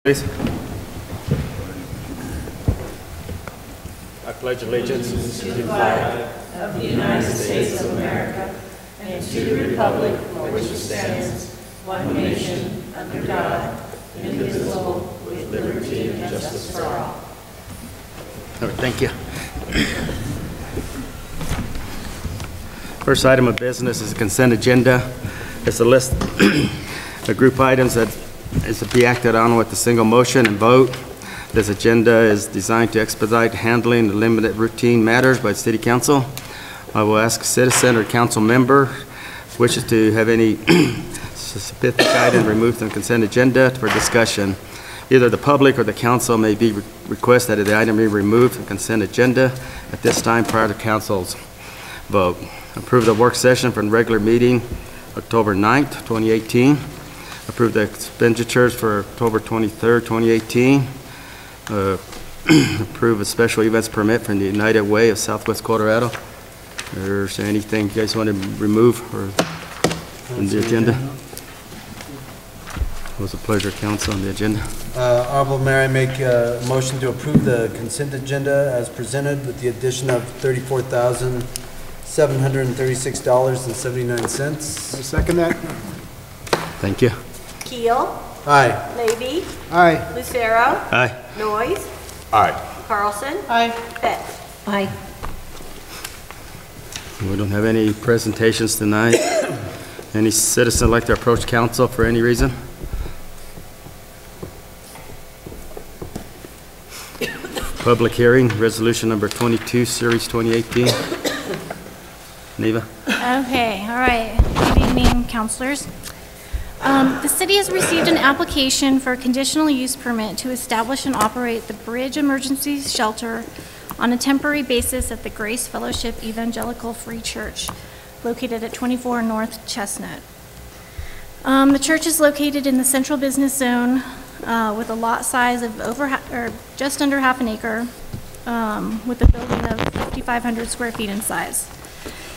Please. I pledge allegiance to the flag of the United States of America and to the republic for which it stands, one nation, under God, indivisible, with liberty and justice for all. All right, thank you. First item of business is the consent agenda. It's a list of group items that is to be acted on with a single motion and vote. This agenda is designed to expedite handling the limited routine matters by the City Council. I will ask a citizen or council member wishes to have any specific item removed from the consent agenda for discussion. Either the public or the council may be requested that the item be removed from the consent agenda at this time prior to council's vote. Approve the work session from the regular meeting October 9th, 2018. Approve the expenditures for October 23rd, 2018. Approve a special events permit from the United Way of Southwest Colorado. Is there anything you guys want to remove from the agenda? It was a pleasure, council, on the agenda. Honorable Mayor, I make a motion to approve the consent agenda as presented with the addition of $34,736.79. I second that. Thank you. Keel. Aye. Levy. Aye. Lucero. Aye. Noyes. Aye. Carlson. Aye. Betts. Aye. We don't have any presentations tonight. Any citizen like to approach council for any reason? Public hearing, resolution number 22, series 2018. Neva? Okay, all right. Good evening, councilors. The city has received an application for a conditional use permit to establish and operate the Bridge Emergency Shelter on a temporary basis at the Grace Fellowship Evangelical Free Church, located at 24 North Chestnut. The church is located in the central business zone with a lot size of just under half an acre, with a building of 5,500 square feet in size.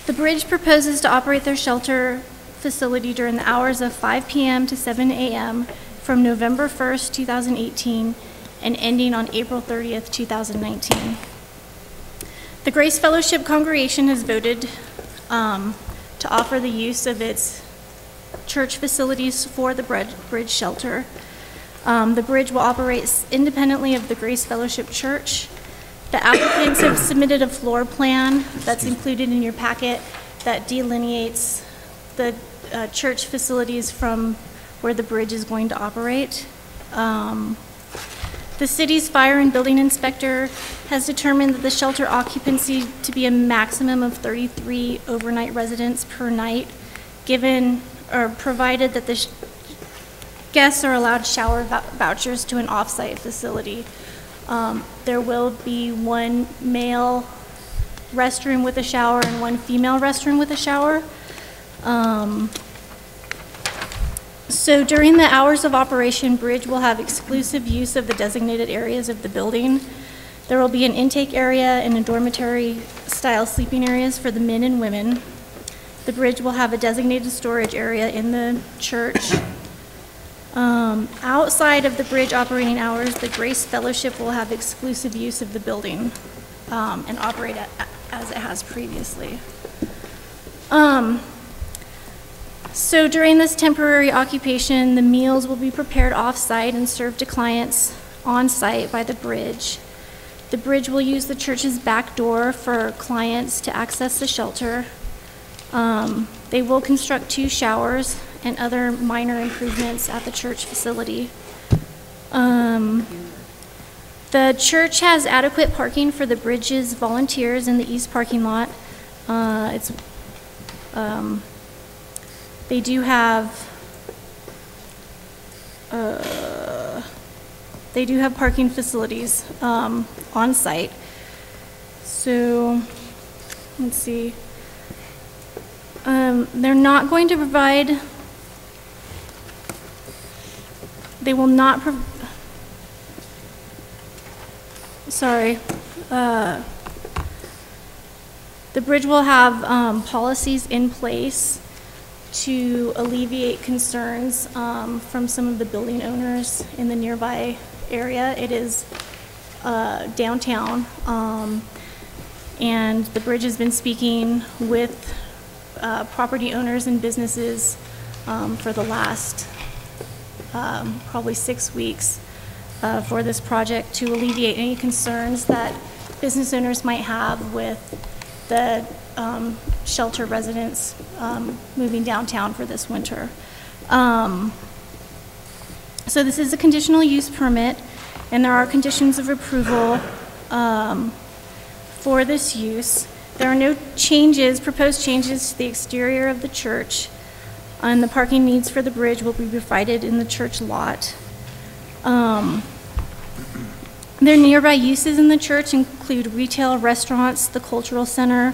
The Bridge proposes to operate their shelter facility during the hours of 5 p.m. to 7 a.m. from November 1st, 2018, and ending on April 30th, 2019. The Grace Fellowship congregation has voted to offer the use of its church facilities for the Bridge shelter. The Bridge will operate independently of the Grace Fellowship Church. The applicants have submitted a floor plan that's included in your packet that delineates the church facilities from where the Bridge is going to operate. The city's fire and building inspector has determined that the shelter occupancy to be a maximum of 33 overnight residents per night, given or provided that the guests are allowed shower vouchers to an off-site facility. There will be one male restroom with a shower and one female restroom with a shower. So during the hours of operation, Bridge will have exclusive use of the designated areas of the building. There will be an intake area and a dormitory-style sleeping areas for the men and women. The Bridge will have a designated storage area in the church. Outside of the Bridge operating hours, the Grace Fellowship will have exclusive use of the building and operate as it has previously. So during this temporary occupation, the meals will be prepared off-site and served to clients on-site by the Bridge. The Bridge will use the church's back door for clients to access the shelter. They will construct 2 showers and other minor improvements at the church facility. The church has adequate parking for the Bridge's volunteers in the east parking lot. They do have parking facilities on site. So let's see. They're not going to provide. They will not. Sorry. The Bridge will have policies in place to alleviate concerns from some of the building owners in the nearby area. It is downtown, and the bridge has been speaking with property owners and businesses for the last probably 6 weeks for this project to alleviate any concerns that business owners might have with the shelter residents moving downtown for this winter. So this is a conditional use permit, and there are conditions of approval for this use. There are no proposed changes to the exterior of the church, and the parking needs for the bridge will be provided in the church lot. Their nearby uses in the church include retail, restaurants, the cultural center,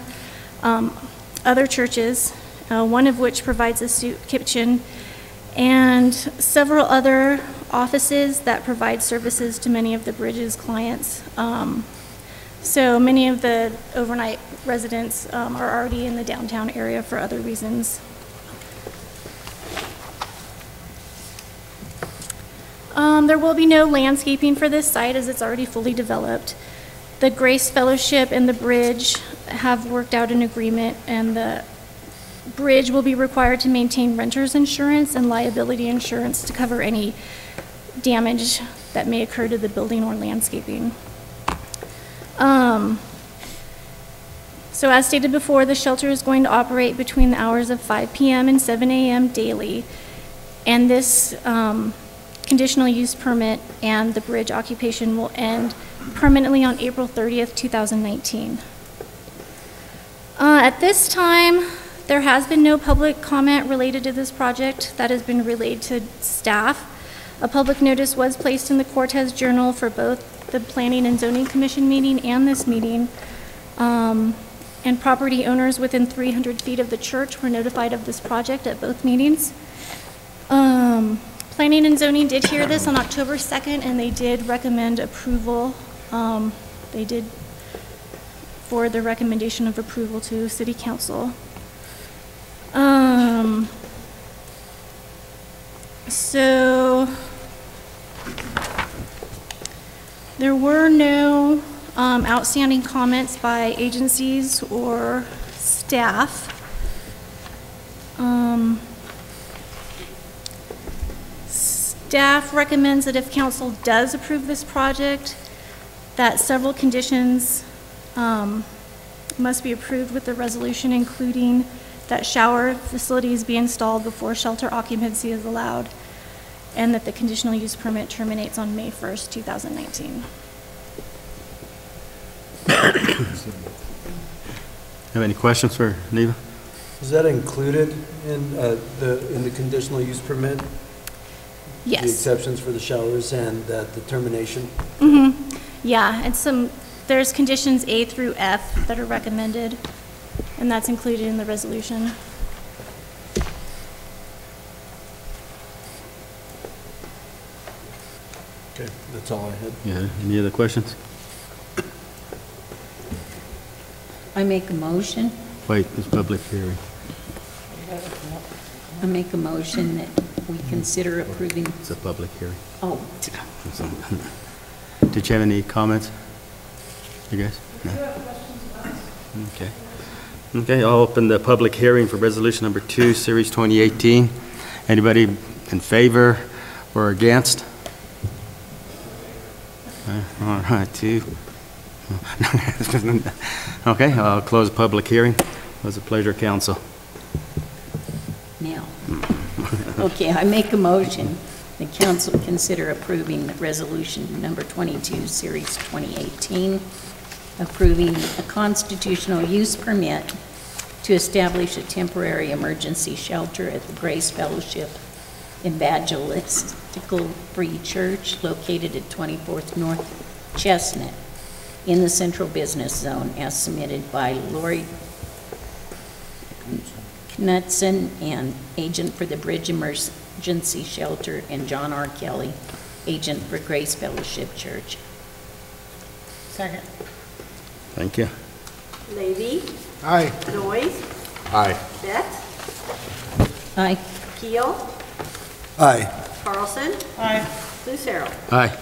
other churches, one of which provides a soup kitchen, and several other offices that provide services to many of the bridge's clients. So many of the overnight residents are already in the downtown area for other reasons. There will be no landscaping for this site as it's already fully developed. The Grace Fellowship and the bridge have worked out an agreement, and the bridge will be required to maintain renter's insurance and liability insurance to cover any damage that may occur to the building or landscaping. So as stated before, the shelter is going to operate between the hours of 5 p.m. and 7 a.m. daily, and this conditional use permit and the bridge occupation will end permanently on April 30th, 2019. At this time, there has been no public comment related to this project that has been relayed to staff. A public notice was placed in the Cortez Journal for both the Planning and Zoning Commission meeting and this meeting. And property owners within 300 feet of the church were notified of this project at both meetings. Planning and Zoning did hear this on October 2nd, and they did recommend approval. They did forward the recommendation of approval to City Council. So there were no outstanding comments by agencies or staff. Staff recommends that if council does approve this project, that several conditions must be approved with the resolution, including that shower facilities be installed before shelter occupancy is allowed, and that the conditional use permit terminates on May 1st, 2019. Have any questions for Neva? Is that included in the conditional use permit? Yes. The exceptions for the showers and the termination? Mm-hmm. Yeah, and there's conditions A through F that are recommended, and that's included in the resolution. Okay, that's all I had. Yeah, any other questions? I make a motion. Wait, it's public hearing. I make a motion that we consider approving. It's a public hearing. Oh, Did you have any comments? You guys? No? Okay. Okay, I'll open the public hearing for resolution number 2, series 2018. Anybody in favor or against? All right, 2. Okay, I'll close the public hearing. It was a pleasure, council. now. Okay, I make a motion the council consider approving resolution number 22, series 2018, approving a constitutional use permit to establish a temporary emergency shelter at the Grace Fellowship Evangelical Free Church located at 24th North Chestnut in the Central Business Zone as submitted by Lori Knudsen, and agent for the Bridge Emergency Shelter, and John R. Kelly, agent for Grace Fellowship Church. Second. Thank you. Levy? Aye. Noyes? Aye. Betts? Aye. Keel. Aye. Carlson. Aye. Lucero. Aye.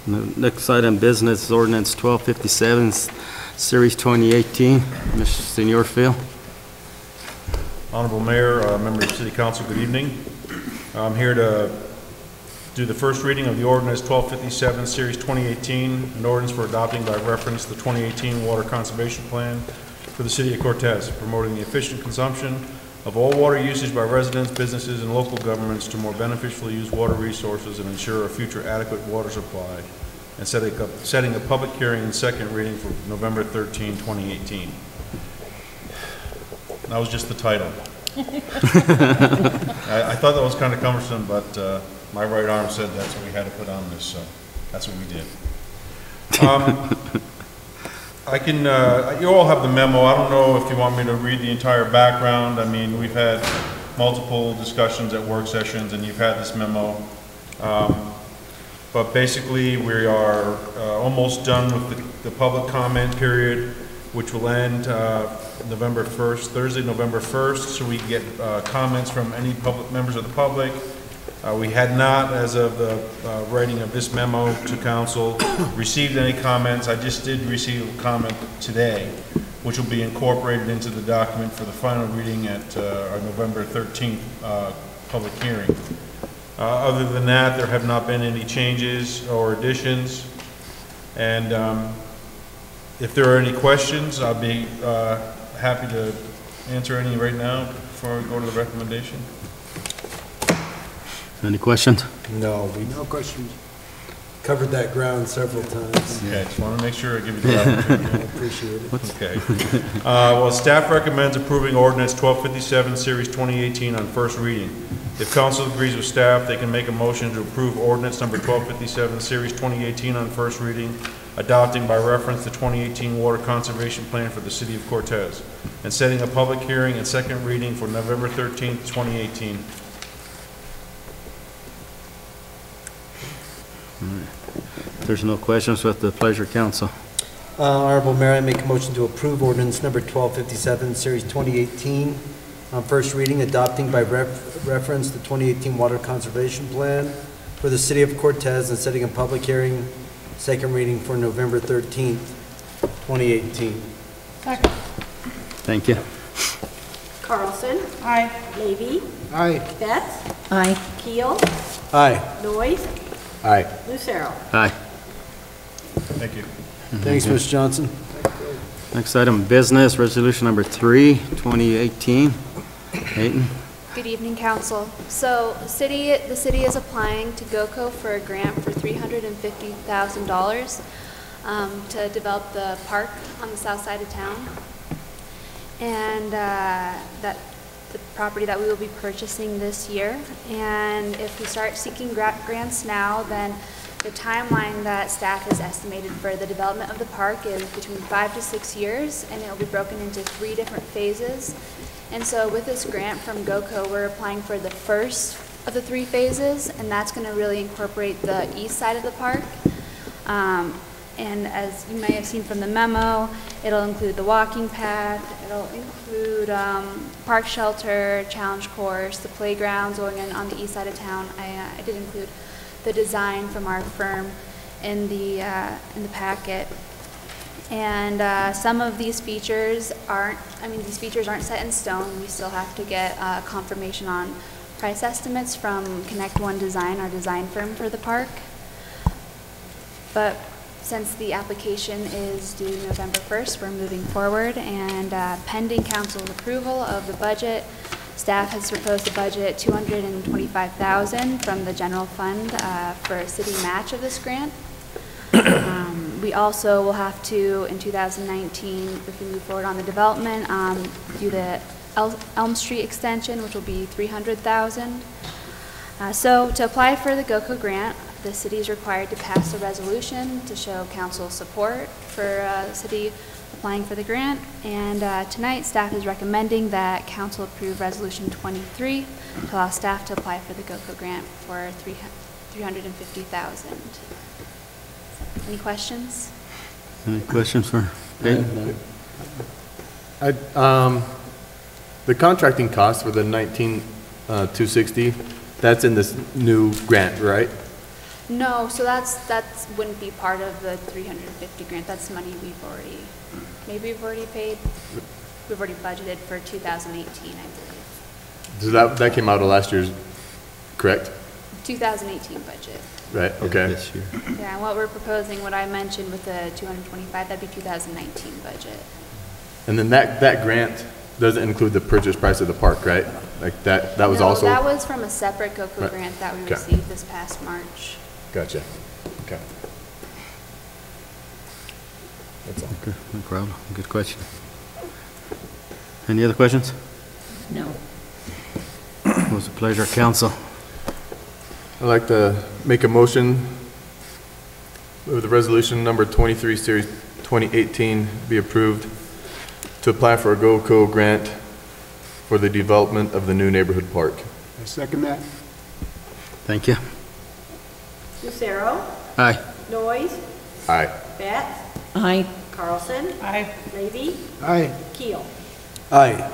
Next item, business is ordinance 1257, Series 2018. Mr. Senor Phil. Honorable Mayor, members of City Council, good evening. I'm here to do the first reading of the ordinance 1257, Series 2018, an ordinance for adopting by reference the 2018 Water Conservation Plan for the City of Cortez, promoting the efficient consumption of all water usage by residents, businesses, and local governments to more beneficially use water resources and ensure a future adequate water supply, and setting a public hearing and second reading for November 13, 2018. That was just the title. I thought that was kind of cumbersome, but my right arm said that's what we had to put on this, so that's what we did. You all have the memo. I don't know if you want me to read the entire background. I mean, we've had multiple discussions at work sessions, and you've had this memo. But basically, we are almost done with the public comment period, which will end November 1st, Thursday, November 1st, so we can get comments from any public members of the public. We had not, as of the writing of this memo to council, received any comments. I just did receive a comment today, which will be incorporated into the document for the final reading at our November 13th public hearing. Other than that, there have not been any changes or additions. And if there are any questions, I'll be happy to answer any right now before we go to the recommendation. Any questions? No questions. Covered that ground several times. Okay, just want to make sure I give you the opportunity. I appreciate it. Okay. Well, staff recommends approving ordinance 1257, Series 2018 on first reading. If council agrees with staff, they can make a motion to approve ordinance number 1257, Series 2018 on first reading, adopting by reference the 2018 Water Conservation Plan for the City of Cortez, and setting a public hearing and second reading for November 13th, 2018. If there's no questions, with the pleasure, council. Honorable Mayor, I make a motion to approve ordinance number 1257, Series 2018, on first reading, adopting by reference the 2018 Water Conservation Plan for the City of Cortez, and setting a public hearing, second reading for November 13th, 2018. Second. Thank you. Carlson. Aye. Levy. Aye. Betts. Aye. Keel. Aye. Noyes. Aye. Lucero. Aye. Thank you. Thanks, Mr. Johnson. Next item, business, resolution number 3, 2018. Hayden. Good evening, council. So the city is applying to GOCO for a grant for $350,000 to develop the park on the south side of town. And that the property that we will be purchasing this year. And if we start seeking grants now, then the timeline that staff has estimated for the development of the park is between 5 to 6 years, and it will be broken into 3 different phases. And so with this grant from GOCO, we're applying for the first of the 3 phases, and that's going to really incorporate the east side of the park. And as you may have seen from the memo, it'll include the walking path, it'll include park shelter, challenge course, the playgrounds going in on the east side of town. I did include the design from our firm in the packet. And some of these features these features aren't set in stone. We still have to get confirmation on price estimates from Connect One Design, our design firm for the park. But since the application is due November 1st, we're moving forward, and pending council's approval of the budget, staff has proposed a budget $225,000 from the general fund for a city match of this grant. We also will have to, in 2019, if we move forward on the development, do the Elm Street extension, which will be $300,000. So to apply for the GOCO grant, the city is required to pass a resolution to show council support for the city applying for the grant. And tonight, staff is recommending that council approve Resolution 23 to allow staff to apply for the GOCO grant for $350,000. Any questions? Any questions for Hayden? The contracting cost for the 260, that's in this new grant, right? No, so that's wouldn't be part of the 350 grant. That's money maybe we've already paid. We've already budgeted for 2018, I believe. So that came out of last year's, correct? 2018 budget. Right, okay. This year. Yeah, and what we're proposing, what I mentioned with the 225, that'd be 2019 budget. And then that grant doesn't include the purchase price of the park, right? Like that was No, also? that was from a separate GOCO Right. grant that we Okay. received this past March. Gotcha. Okay. That's all. Okay, no problem. Good question. Any other questions? No. It was a pleasure, council. I'd like to make a motion with the resolution number 23, series 2018 be approved to apply for a GOCO grant for the development of the new neighborhood park. I second that. Thank you. Lucero, Aye. Noyes, Aye. Batts, Aye. Carlson, Aye. Levy, Aye. Keel. Aye.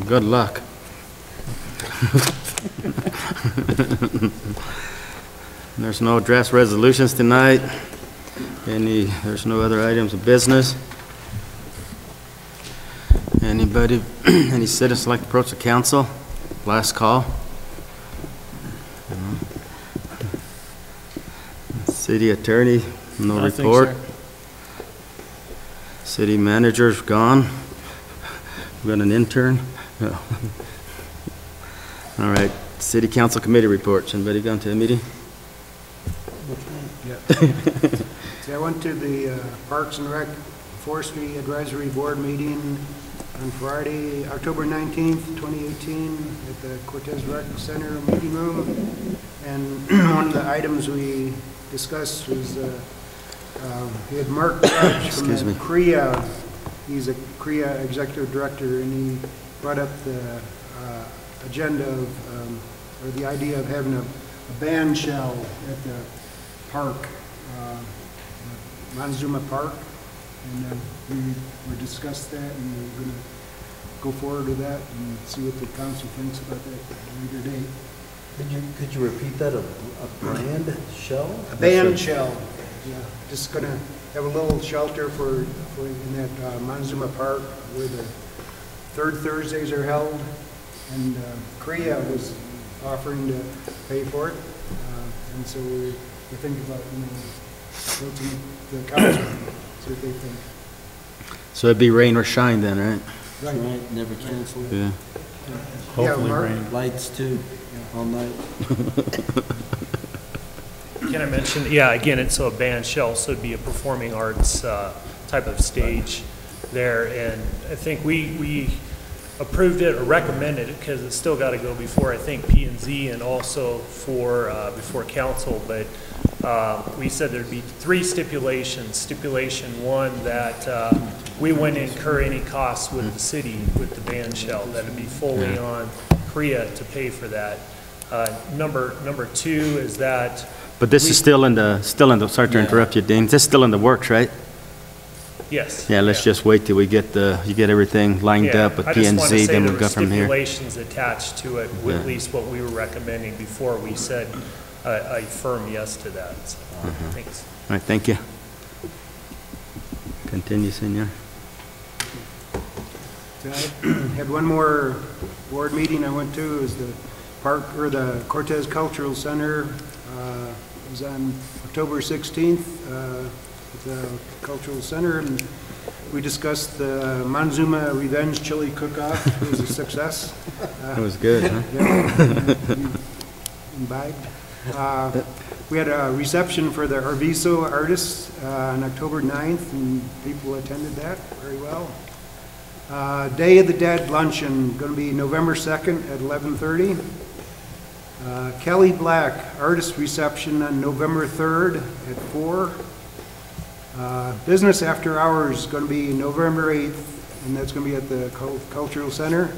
Good luck. There's no draft resolutions tonight. There's no other items of business. Anybody, any citizens like to approach the council? Last call. City attorney, no report. City manager's gone. We got an intern. No. All right, city council committee reports. Anybody gone to a meeting? See, I went to the Parks and Rec Forestry Advisory Board meeting on Friday, October 19th, 2018, at the Cortez Rec Center meeting room. And one of the items we discussed was we had Mark Judge from Excuse me. the CREA. He's a CREA executive director, and he brought up the agenda of, or the idea of having a band shell at the park, Montezuma Park, and we discussed that, and we're going to go forward with that and see what the council thinks about that at a later date. Could you repeat that? A brand shell? A band shell, yeah. Just going to have a little shelter for in that Montezuma Park where the third Thursdays are held, and CREA was offering to pay for it, and so we're thinking about, approaching the council, see what they think. So it'd be rain or shine then, right? Right, never cancel. Yeah. Hopefully rain. Lights too, all night. Can I mention, yeah, again, it's a band shell, so it'd be a performing arts type of stage there. And I think we approved it or recommended it because it's still got to go before, I think, P&Z and also before council. But we said there'd be 3 stipulations. Stipulation 1, that we wouldn't incur any costs with the city with the band shell. That would be fully on CREA to pay for that. Number 2 is that. But this is still in the, sorry to interrupt you, Dean, this is still in the works, right? Yes. Yeah, let's just wait till we get you get everything lined up with P&Z, then we'll go from here. Stipulations attached to it, with at least what we were recommending before we said a firm yes to that. So, thanks. All right, thank you. Continue, Senor. So I had one more board meeting I went to. It was the the Cortez Cultural Center. It was on October 16th at the Cultural Center, and we discussed the Montezuma Revenge Chili Cook-Off. It was a success. It was good, huh? Yeah, imbibed. We had a reception for the Arvizo artists on October 9th, and people attended that very well. Day of the Dead luncheon, going to be November 2nd at 11:30. Kelly Black artist reception on November 3rd at 4. Business after hours going to be November 8th, and that's going to be at the Cultural Center.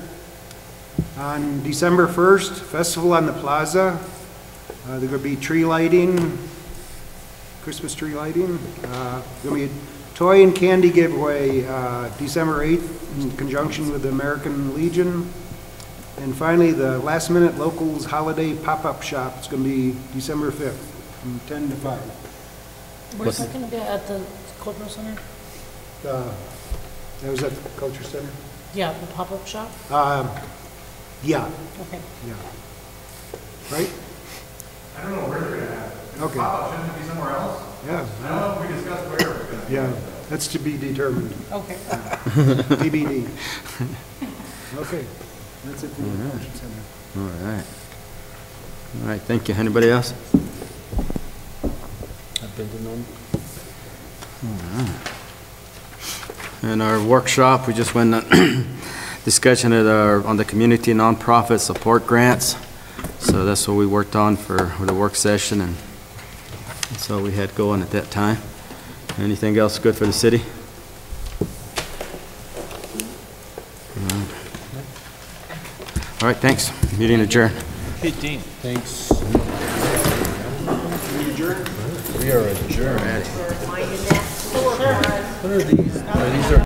On December 1st, Festival on the Plaza. There's going to be tree lighting, Christmas tree lighting. Going to be toy and candy giveaway, December 8th in conjunction with the American Legion. And finally, the last-minute locals holiday pop-up shop. It's going to be December 5th from 10 to 5. Where's that going to be, at the cultural center? That was at the Culture Center? Yeah, the pop-up shop? Yeah, Okay. yeah. Right? I don't know where they're gonna have it. Okay. Shouldn't it be somewhere else? Yeah, I don't know if we discussed where it's gonna be. yeah. That's to be determined. Okay. TBD. Okay. That's it for the Culture Center. All right. All right, thank you. Anybody else? I've been to none. In our workshop, we just went discussion on the community nonprofit support grants. So that's what we worked on for the work session, and so we had going at that time. Anything else good for the city? All right, thanks. Meeting adjourned. Thanks. We are adjourned. Wind it back. What are these? These are